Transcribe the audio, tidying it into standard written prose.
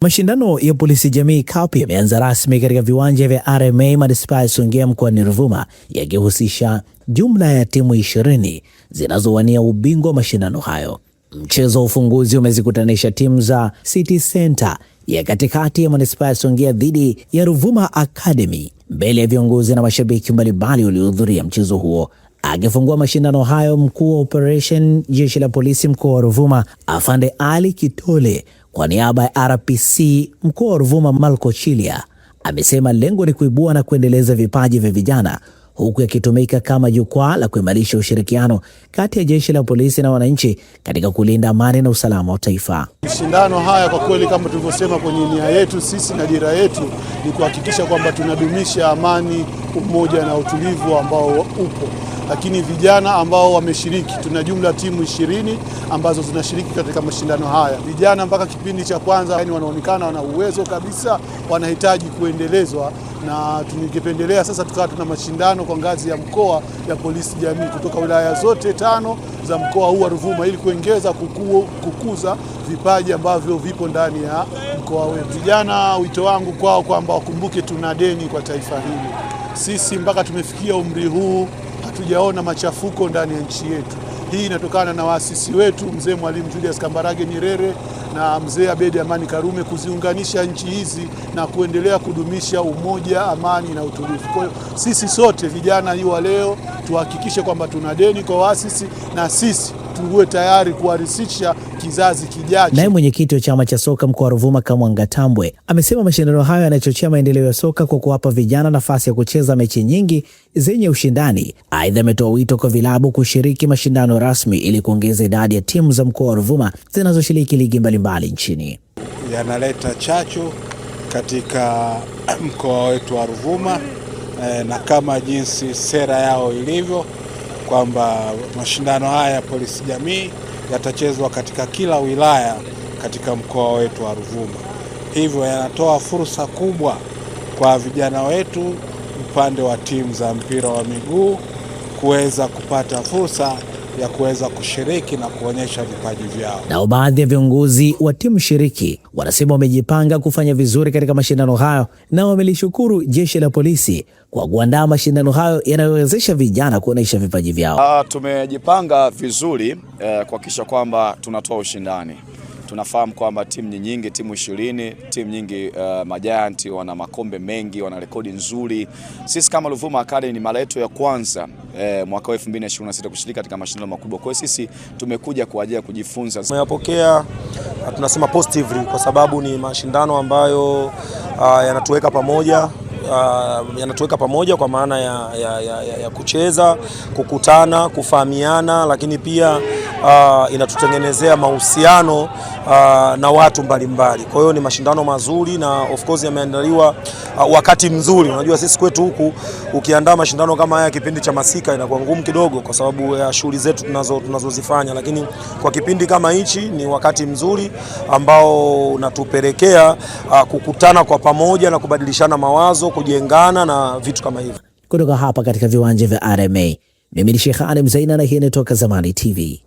Mashindano ya Polisi Jamii Cup yameanza rasmi katika viwanja vya RMA Manispaa ya Songea mkoani Ruvuma, yakihusisha jumla ya timu 20 zinazowania ubingwa wa mashindano hayo. Mchezo wa ufunguzi umezikutanisha timu za City Center ya katikati ya Manispaa ya Songea dhidi ya Ruvuma Academy mbele ya viongozi na mashabiki mbalimbali waliohudhuria mchezo huo. Akifungua mashindano hayo, mkuu wa operation jeshi la polisi mkoa wa Ruvuma Afande Ali Kitole kwa niaba ya RPC mkoa wa Ruvuma Malko Chilia amesema lengo ni kuibua na kuendeleza vipaji vya vijana, huku yakitumika kama jukwaa la kuimarisha ushirikiano kati ya jeshi la polisi na wananchi katika kulinda amani na usalama wa taifa. Mashindano haya kwa kweli, kama tulivyosema kwenye nia yetu sisi na dira yetu, ni kuhakikisha kwamba tunadumisha amani, umoja na utulivu ambao upo. Lakini vijana ambao wameshiriki, tuna jumla timu 20 ambazo zinashiriki katika mashindano haya. Vijana mpaka kipindi cha kwanza yani wanaonekana wana uwezo kabisa, wanahitaji kuendelezwa, na tungependelea sasa tukawa tuna mashindano kwa ngazi ya mkoa ya polisi jamii kutoka wilaya zote 5 za mkoa huu wa Ruvuma, ili kuongeza kukuza vipaji ambavyo vipo ndani ya mkoa wetu. Vijana, wito wangu kwao kwamba wakumbuke tuna deni kwa taifa hili. Sisi mpaka tumefikia umri huu hatujaona machafuko ndani ya nchi yetu. Hii inatokana na waasisi wetu mzee Mwalimu Julius Kambarage Nyerere na mzee Abedi Amani Karume kuziunganisha nchi hizi na kuendelea kudumisha umoja, amani na utulivu. Kwa hiyo sisi sote vijana wa leo tuhakikishe kwamba tuna deni kwa waasisi na sisi tuwe tayari kuharisisha kizazi kijacho. Naye mwenyekiti wa chama cha soka mkoa wa Ruvuma Kamwanga Tambwe amesema mashindano hayo yanachochea maendeleo ya soka kwa kuwapa vijana nafasi ya kucheza mechi nyingi zenye ushindani. Aidha, ametoa wito kwa vilabu kushiriki mashindano rasmi ili kuongeza idadi ya timu za mkoa wa Ruvuma zinazoshiriki ligi mbalimbali nchini. Yanaleta chachu katika mkoa wetu wa Ruvuma na kama jinsi sera yao ilivyo kwamba mashindano haya ya polisi jamii yatachezwa katika kila wilaya katika mkoa wetu wa Ruvuma. Hivyo yanatoa fursa kubwa kwa vijana wetu upande wa timu za mpira wa miguu kuweza kupata fursa ya kuweza kushiriki na kuonyesha vipaji vyao. Nao baadhi ya viongozi wa timu shiriki wanasema wamejipanga kufanya vizuri katika mashindano hayo na wamelishukuru jeshi la polisi kwa kuandaa mashindano hayo yanayowezesha vijana kuonyesha vipaji vyao. Tumejipanga vizuri kuhakikisha kwamba tunatoa ushindani. Tunafahamu kwamba timu nyingi, timu 20, timu nyingi Magiant wana makombe mengi, wana rekodi nzuri. Sisi kama Ruvuma Academy ni mara yetu ya kwanza mwaka 2026 kushiriki katika mashindano makubwa. Kwa hiyo sisi tumekuja kwa ajili ya kujifunza. Tumeyapokea, tunasema positively kwa sababu ni mashindano ambayo yanatuweka pamoja kwa maana ya kucheza, kukutana, kufahamiana, lakini pia inatutengenezea mahusiano na watu mbalimbali. Kwa hiyo ni mashindano mazuri na of course yameandaliwa wakati mzuri. Unajua sisi kwetu huku ukiandaa mashindano kama haya kipindi cha masika inakuwa ngumu kidogo kwa sababu ya shughuli zetu tunazozifanya, lakini kwa kipindi kama hichi ni wakati mzuri ambao unatupelekea kukutana kwa pamoja na kubadilishana mawazo, kujengana na vitu kama hivyo. Kutoka hapa katika viwanja vya RMA, mimi ni Sheikh Ali Mzaina na hii ni Toka Zamani TV.